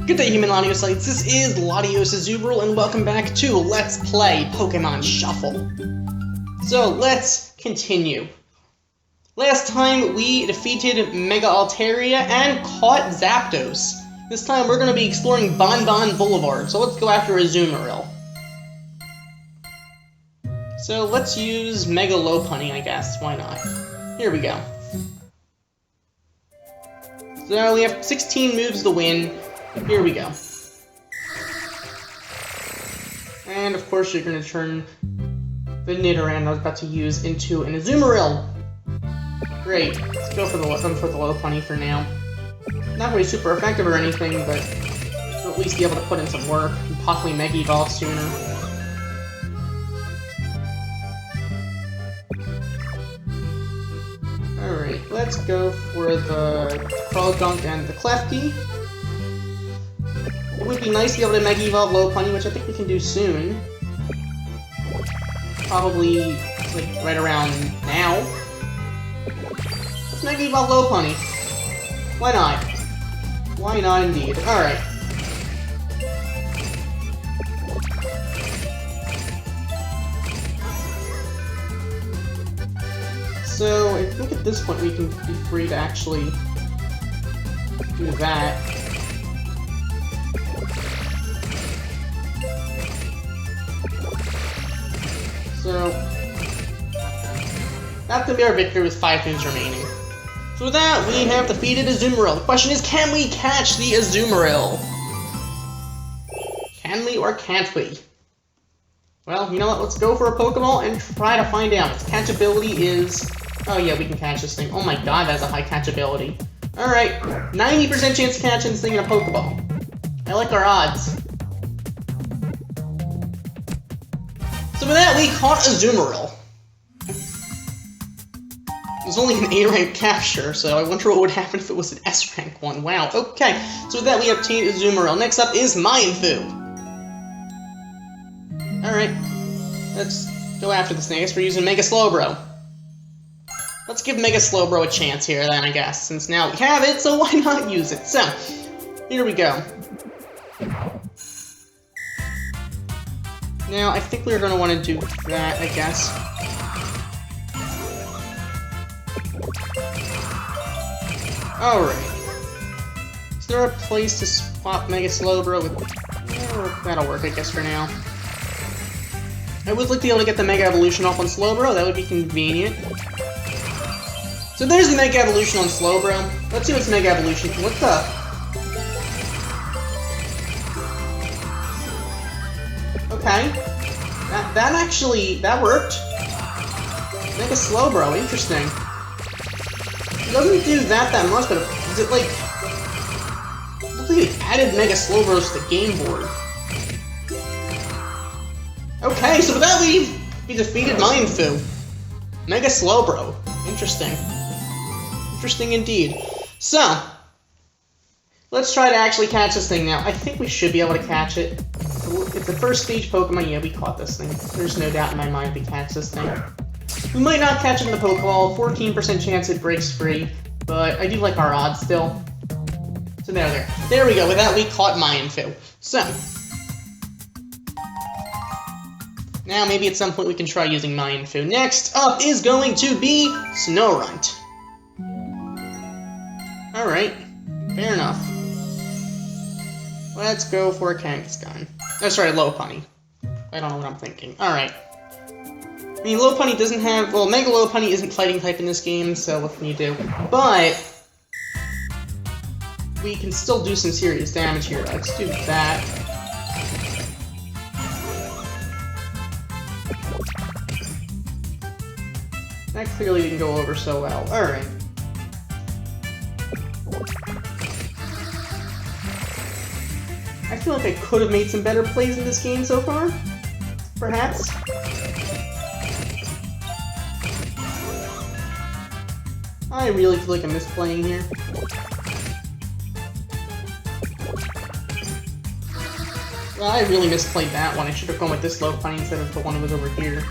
Good day, human Latiosites. This is Latios Azubral, and welcome back to Let's Play Pokemon Shuffle. So, let's continue. Last time, we defeated Mega Altaria and caught Zapdos. This time, we're going to be exploring Bonbon Boulevard, so let's go after Azumarill. So, let's use Mega Lopunny, I guess. Why not? Here we go. So, we have 16 moves to win. Here we go. And of course you're going to turn the Nidoran I was about to use into an Azumarill. Great. Let's go for the Lopunny for now. Not really super effective or anything, but we'll at least be able to put in some work and possibly Mega Evolve sooner. Alright, let's go for the Crawdunk and the Klefki. It would be nice to be able to Mega Evolve Lopunny, which I think we can do soon. Probably, like, right around now. Let's Mega Evolve Lopunny. Why not? Why not indeed? Alright. So, I think at this point we can be free to actually do that. So, that's gonna be our victory with 5 moves remaining. So with that, we have defeated Azumarill. The question is, can we catch the Azumarill? Can we or can't we? Well, you know what, let's go for a Pokeball and try to find out. Its catchability is... Oh yeah, we can catch this thing. Oh my god, that's a high catchability. Alright, 90% chance of catching this thing in a Pokeball. I like our odds. So with that, we caught Azumarill. It was only an A-rank capture, so I wonder what would happen if it was an S-rank one. Wow, okay. So with that, we obtained Azumarill. Next up is Mienfoo. Alright. Let's go after this thing. I guess we're using Mega Slowbro. Let's give Mega Slowbro a chance here, then, I guess. Since now we have it, so why not use it? So, here we go. Now, I think we're going to want to do that, I guess. Alright. Is there a place to swap Mega Slowbro with... Oh, that'll work, I guess, for now. I would like to be able to get the Mega Evolution off on Slowbro, that would be convenient. So there's the Mega Evolution on Slowbro. Let's see what's Mega Evolution. What the... Okay. That actually, that worked. Mega Slowbro, interesting. It doesn't do that much, but is it like... It looks like it added Mega Slowbros to the game board. Okay, so with that we defeated Mienfoo. Mega Slowbro. Interesting. Interesting indeed. So, let's try to actually catch this thing now. I think we should be able to catch it. It's a first stage Pokemon. Yeah, we caught this thing. There's no doubt in my mind we catch this thing. We might not catch it in the Pokeball. 14% chance it breaks free. But I do like our odds still. So there we go. With that, we caught Mienfoo. So, now maybe at some point we can try using Mienfoo. Next up is going to be Snowrunt. Alright, fair enough. Let's go for a Kangaskhan. Oh, sorry, Lopunny. I don't know what I'm thinking. Alright. I mean, Lopunny doesn't have... Well, Mega Lopunny isn't fighting type in this game, so what can you do? But... we can still do some serious damage here. Let's do that. That clearly didn't go over so well. Alright. I feel like I could have made some better plays in this game so far. Perhaps. I really feel like I'm misplaying here. Well, I really misplayed that one. I should have gone with this Lopunny instead of the one that was over here.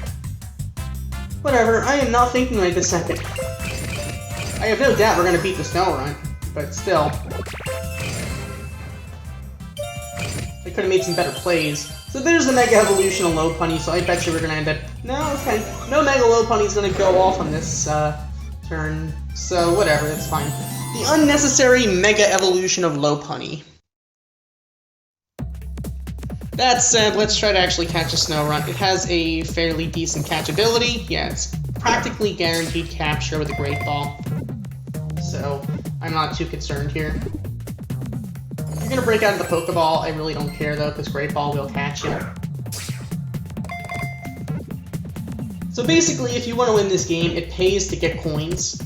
Whatever, I am not thinking right this second. I have no doubt we're going to beat the Snowrunt, but still. I could have made some better plays. So there's the Mega Evolution of Lopunny, so I bet you we're gonna end up... No, okay. No Mega Lopunny's gonna go off on this turn, so whatever, that's fine. The unnecessary Mega Evolution of Lopunny. That said, let's try to actually catch a Snowrunt. It has a fairly decent catchability. Yeah, it's practically guaranteed capture with a Great Ball. So, I'm not too concerned here. If you're gonna break out of the Pokeball, I really don't care though, because Great Ball will catch you. So basically, if you want to win this game, it pays to get coins.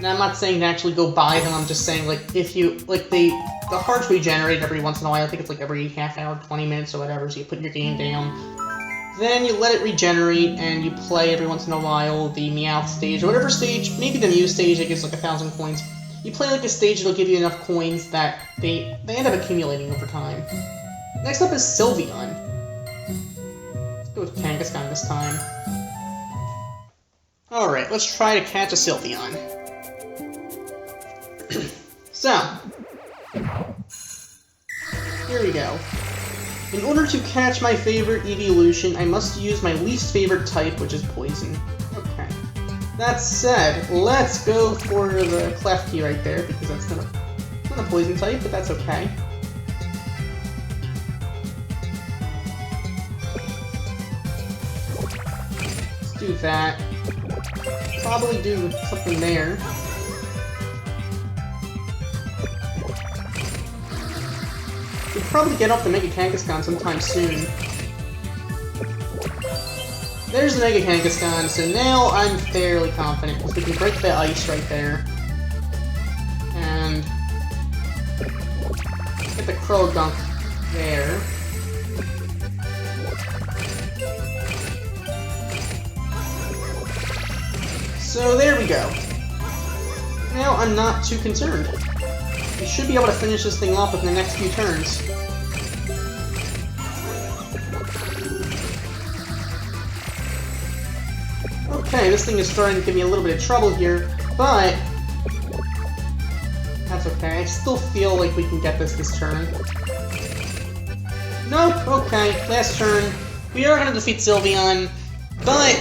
Now, I'm not saying to actually go buy them, I'm just saying, like, if you, like, the hearts regenerate every once in a while. I think it's like every half hour, 20 minutes or whatever, so you put your game down. Then you let it regenerate, and you play every once in a while the Meowth stage, or whatever stage, maybe the Mew stage that gives like 1,000 coins. You play like a stage that'll give you enough coins that they end up accumulating over time. Next up is Sylveon. Let's go with Kangaskhan this time. Alright, let's try to catch a Sylveon. So, here we go. In order to catch my favorite evolution, I must use my least favorite type, which is Poison. Okay. That said, let's go for the Klefki right there, because that's not a Poison type, but that's okay. Let's do that. Probably do something there. We'll probably get off the Mega Kangaskhan sometime soon. There's the Mega Kangaskhan, so now I'm fairly confident, because we can break the ice right there. And get the Croagunk there. So there we go. Now I'm not too concerned. We should be able to finish this thing off within the next few turns. Okay, this thing is starting to give me a little bit of trouble here, but that's okay. I still feel like we can get this turn. Nope, okay, last turn. We are going to defeat Sylveon, but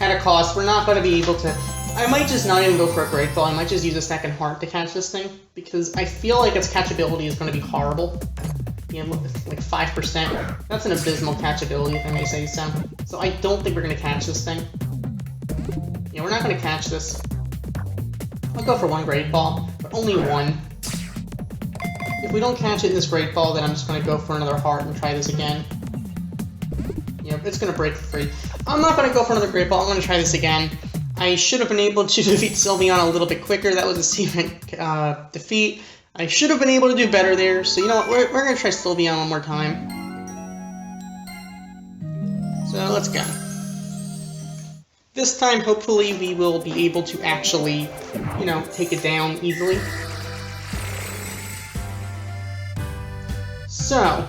at a cost. We're not going to be able to... I might just not even go for a Great Ball. I might just use a second heart to catch this thing, because I feel like its catchability is going to be horrible. You know, like 5%. That's an abysmal catchability, if I may say so. So I don't think we're going to catch this thing. Yeah, we're not going to catch this. I'll go for one Great Ball, but only one. If we don't catch it in this Great Ball, then I'm just going to go for another heart and try this again. Yep, it's going to break free. I'm not going to go for another Great Ball. I'm going to try this again. I should have been able to defeat Sylveon a little bit quicker. That was a secret defeat. I should have been able to do better there. So you know what? We're going to try Sylveon one more time. So let's go. This time, hopefully, we will be able to actually, you know, take it down easily. So,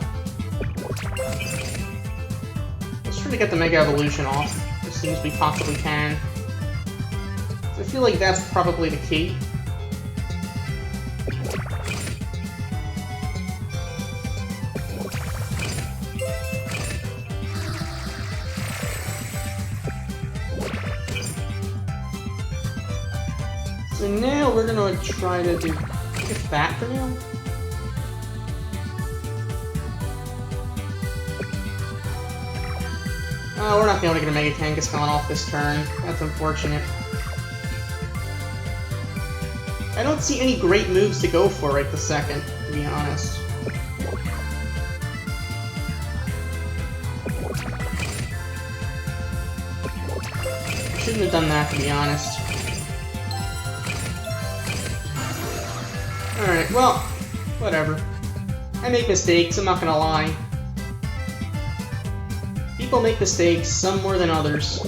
let's try to get the Mega Evolution off as soon as we possibly can. I feel like that's probably the key. So now we're gonna try to do that for now. Oh, we're not gonna be able to get a Mega Kangaskhan off this turn. That's unfortunate. I don't see any great moves to go for right this second, to be honest. I shouldn't have done that, to be honest. Alright, well, whatever. I make mistakes, I'm not gonna lie. People make mistakes, some more than others.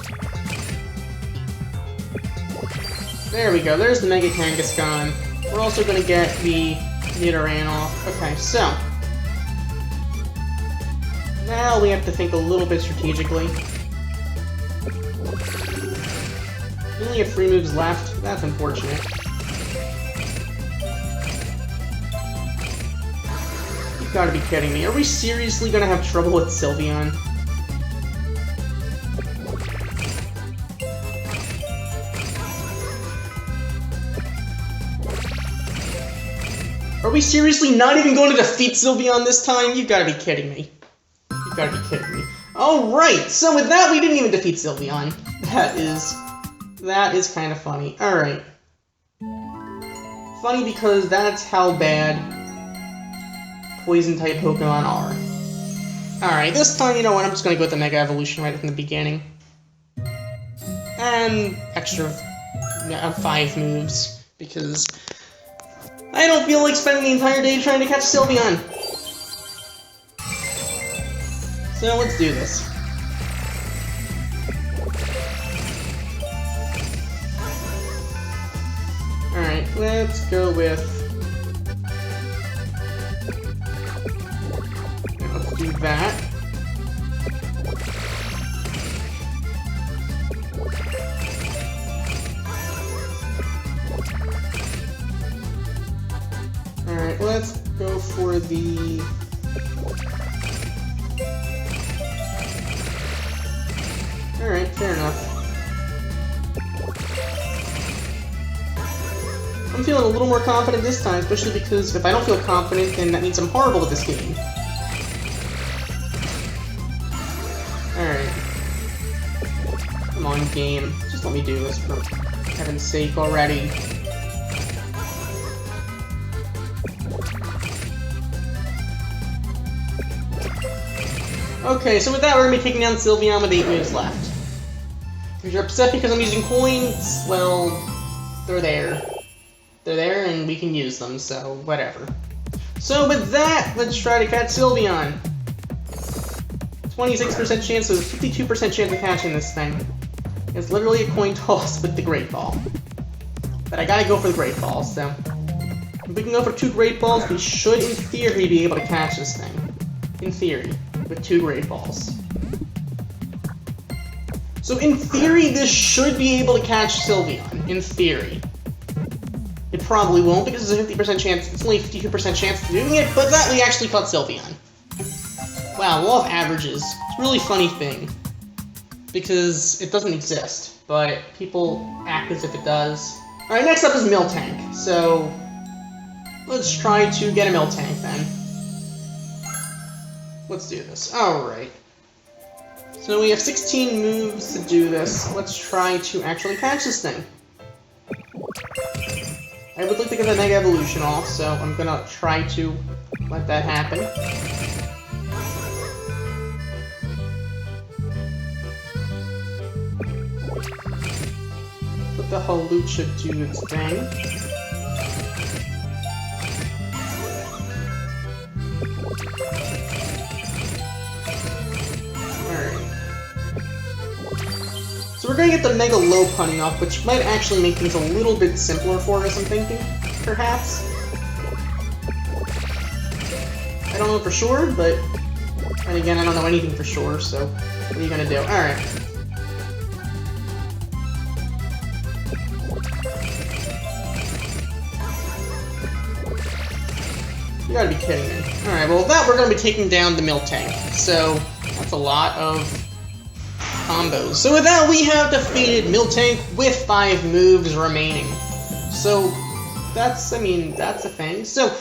There we go, there's the Mega Kangaskhan. We're also going to get the Nidoran off. Okay, so. Now we have to think a little bit strategically. We only have 3 moves left. That's unfortunate. You gotta be kidding me. Are we seriously gonna have trouble with Sylveon? Are we seriously not even going to defeat Sylveon this time? You've gotta be kidding me. You've gotta be kidding me. Alright, so with that, we didn't even defeat Sylveon. That is kind of funny. Alright. Funny because that's how bad Poison-type Pokemon are. Alright, this time, you know what, I'm just gonna go with the Mega Evolution right from the beginning. And extra 5 moves, because I don't feel like spending the entire day trying to catch Sylveon. So let's do this. Alright, let's go with... Let's do that. Alright, let's go for the... Alright, fair enough. I'm feeling a little more confident this time, especially because if I don't feel confident, then that means I'm horrible at this game. Alright. Come on, game. Just let me do this for heaven's sake already. Okay, so with that, we're going to be taking down Sylveon with 8 moves left. If you're upset because I'm using coins, well, they're there. They're there, and we can use them, so whatever. So with that, let's try to catch Sylveon. 26% chance, so 52% chance of catching this thing. It's literally a coin toss with the Great Ball. But I gotta go for the Great Ball, so... If we can go for 2 Great Balls, we should, in theory, be able to catch this thing. In theory. With 2 Great Balls. So in theory, this should be able to catch Sylveon. In theory. It probably won't because there's a 50% chance, it's only a 52% chance of doing it, but that we actually caught Sylveon. Wow, law of averages. It's a really funny thing. Because it doesn't exist, but people act as if it does. Alright, next up is Miltank. So, let's try to get a Miltank then. Let's do this. Alright. So we have 16 moves to do this. Let's try to actually catch this thing. I would like to get the Mega Evolution off, so I'm gonna try to let that happen. But the Haloot should do its thing. So we're going to get the Mega Lopunny off, which might actually make things a little bit simpler for us, I'm thinking, perhaps. I don't know for sure, but... And again, I don't know anything for sure, so what are you going to do? Alright. You gotta be kidding me. Alright, well with that we're going to be taking down the Miltank, so that's a lot of combos. So with that, we have defeated Miltank with 5 moves remaining. So, that's a thing. So,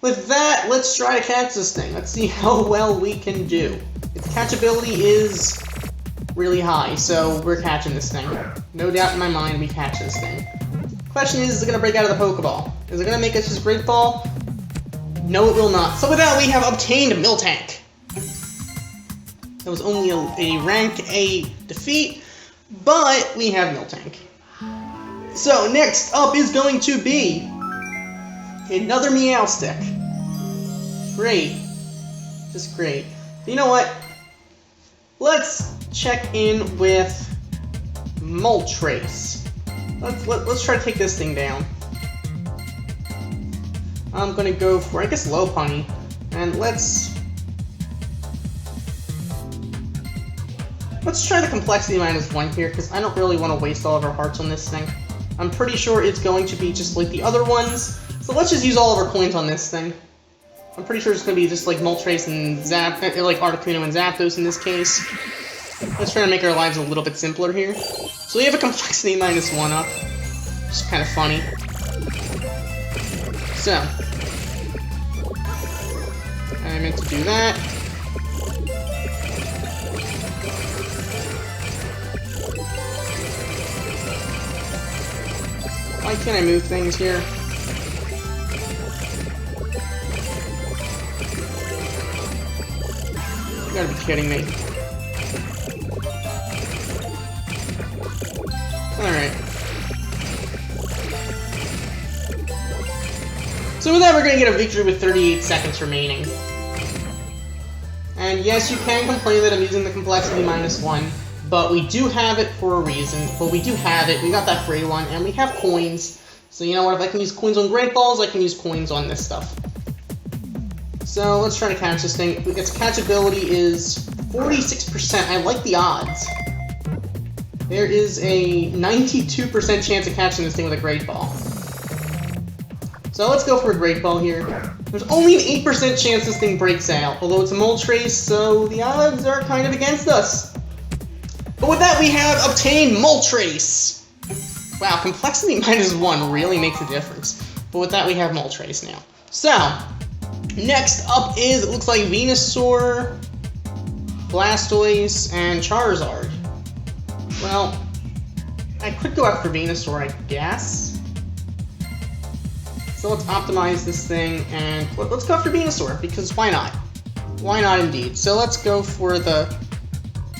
with that, let's try to catch this thing. Let's see how well we can do. Its catchability is really high, so we're catching this thing. No doubt in my mind, we catch this thing. Question is it going to break out of the Pokeball? Is it going to make us just Great Ball? No, it will not. So with that, we have obtained Miltank. That was only a rank A defeat, but we have Miltank. So next up is going to be another Meowstic. Great. Just great. You know what? Let's check in with Moltres. Let's try to take this thing down. I'm gonna go for, I guess, Lopunny, and let's try the complexity -1 here, because I don't really want to waste all of our hearts on this thing. I'm pretty sure it's going to be just like the other ones, so let's just use all of our coins on this thing. I'm pretty sure it's going to be just like Moltres and like Articuno and Zapdos in this case. Let's try to make our lives a little bit simpler here. So we have a complexity -1 up, which is kind of funny. So, I meant to do that. Why can't I move things here? You gotta be kidding me. Alright. So with that, we're gonna get a victory with 38 seconds remaining. And yes, you can complain that I'm using the complexity -1, but we do have it for a reason. Well, we do have it. We got that free one, and we have coins. So you know what? If I can use coins on Great Balls, I can use coins on this stuff. So let's try to catch this thing. Its catchability is 46%. I like the odds. There is a 92% chance of catching this thing with a Great Ball. So let's go for a Great Ball here. There's only an 8% chance this thing breaks out, although it's a Moltres, so the odds are kind of against us. But with that, we have obtained Moltres! Wow, complexity -1 really makes a difference. But with that, we have Moltres now. So, next up is, it looks like Venusaur, Blastoise, and Charizard. Well, I could go after Venusaur, I guess. So let's optimize this thing, and let's go after Venusaur, because why not? Why not indeed? So let's go for the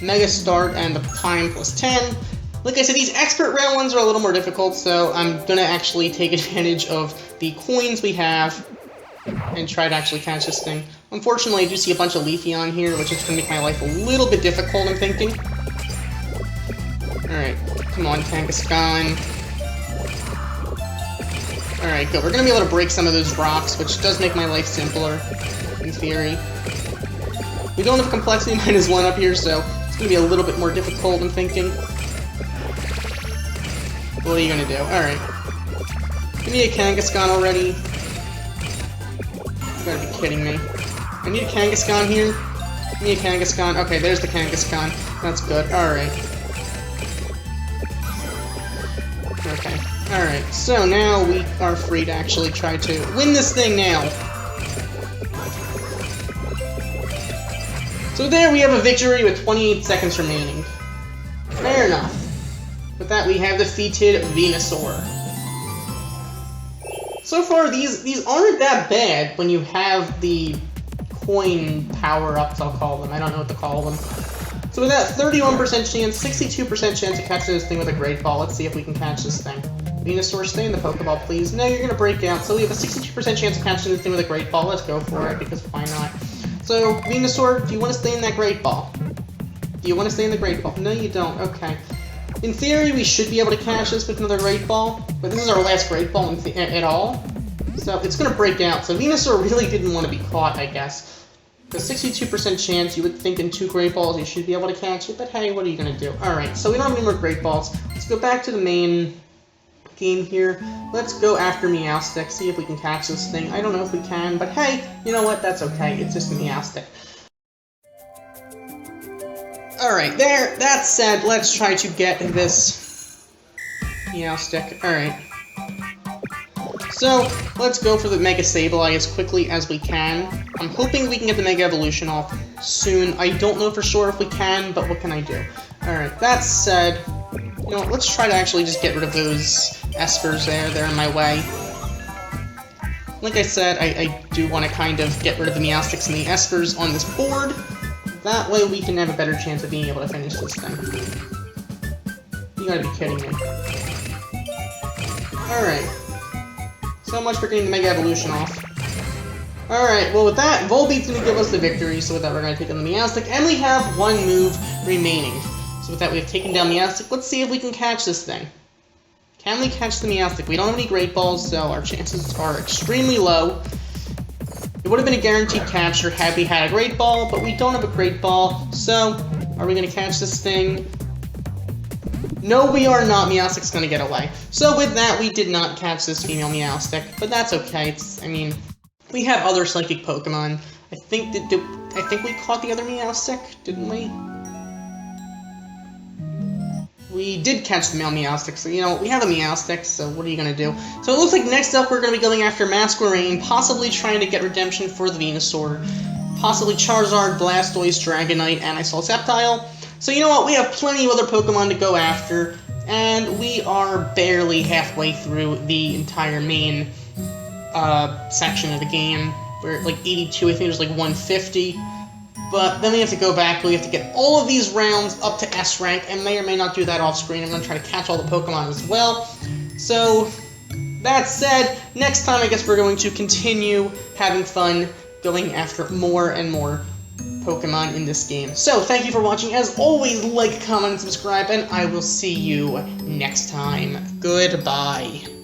Mega Start and the time +10. Like I said, these expert round ones are a little more difficult, so I'm gonna actually take advantage of the coins we have and try to actually catch this thing. Unfortunately, I do see a bunch of Leafeon here, which is gonna make my life a little bit difficult, I'm thinking. Alright, come on, Kangaskhan. Alright, good. We're gonna be able to break some of those rocks, which does make my life simpler, in theory. We don't have complexity -1 up here, so it's gonna be a little bit more difficult, I'm thinking. What are you gonna do? Alright. Give me a Kangaskhan already. You gotta be kidding me. I need a Kangaskhan here. Give me a Kangaskhan. Okay, there's the Kangaskhan. That's good. Alright. Okay. Alright, so now we are free to actually try to win this thing now. So there we have a victory with 28 seconds remaining. Fair enough. With that, we have defeated Venusaur. So far, these aren't that bad when you have the coin power-ups, I'll call them. I don't know what to call them. So with that, 31% chance, 62% chance to catch this thing with a Great Ball. Let's see if we can catch this thing. Venusaur, stay in the Pokeball, please. No, you're gonna break out. So we have a 62% chance of catching this thing with a Great Ball. Let's go for it, because why not? So, Venusaur, do you want to stay in that Great Ball? Do you want to stay in the Great Ball? No, you don't. Okay. In theory, we should be able to catch this with another Great Ball, but this is our last Great Ball at all. So it's gonna break out. So Venusaur really didn't want to be caught, I guess. The 62% chance, you would think in 2 Great Balls you should be able to catch it, but hey, what are you gonna do? Alright, so we don't have any more Great Balls. Let's go back to the main game here. Let's go after Meowstic, see if we can catch this thing. I don't know if we can, but hey, you know what? That's okay. It's just a Meowstic. Alright, there. That said, let's try to get this Meowstic. Alright. So, let's go for the Mega Sableye as quickly as we can. I'm hoping we can get the Mega Evolution off soon. I don't know for sure if we can, but what can I do? Alright, that said, you know what, let's try to actually just get rid of those Espers there. They're in my way. Like I said, I do want to kind of get rid of the Meowstics and the Espers on this board. That way we can have a better chance of being able to finish this thing. You gotta be kidding me. Alright. So much for getting the Mega Evolution off. Alright, well with that, Volbeat's gonna give us the victory, so with that we're gonna take on the Meowstic, and we have 1 move remaining. So with that we have taken down Meowstic. Let's see if we can catch this thing. Can we catch the Meowstic? We don't have any Great Balls, so our chances are extremely low. It would have been a guaranteed capture had we had a Great Ball, but we don't have a Great Ball, so are we gonna catch this thing? No, we are not. Meowstic's gonna get away. So with that, we did not catch this female Meowstic, but that's okay. I mean, We have other psychic Pokemon. I think we caught the other Meowstic, didn't we? We did catch the male Meowstic, so, you know, we have a Meowstic, so what are you going to do? So it looks like next up we're going to be going after Masquerain, possibly trying to get redemption for the Venusaur, possibly Charizard, Blastoise, Dragonite, and I saw Sceptile. So you know what, we have plenty of other Pokemon to go after, and we are barely halfway through the entire main section of the game. We're at like 82, I think there's like 150. But then we have to go back, we have to get all of these rounds up to S rank, and may or may not do that off screen. I'm going to try to catch all the Pokemon as well. So, that said, next time I guess we're going to continue having fun going after more and more Pokemon in this game. So, thank you for watching. As always, like, comment, and subscribe, and I will see you next time. Goodbye.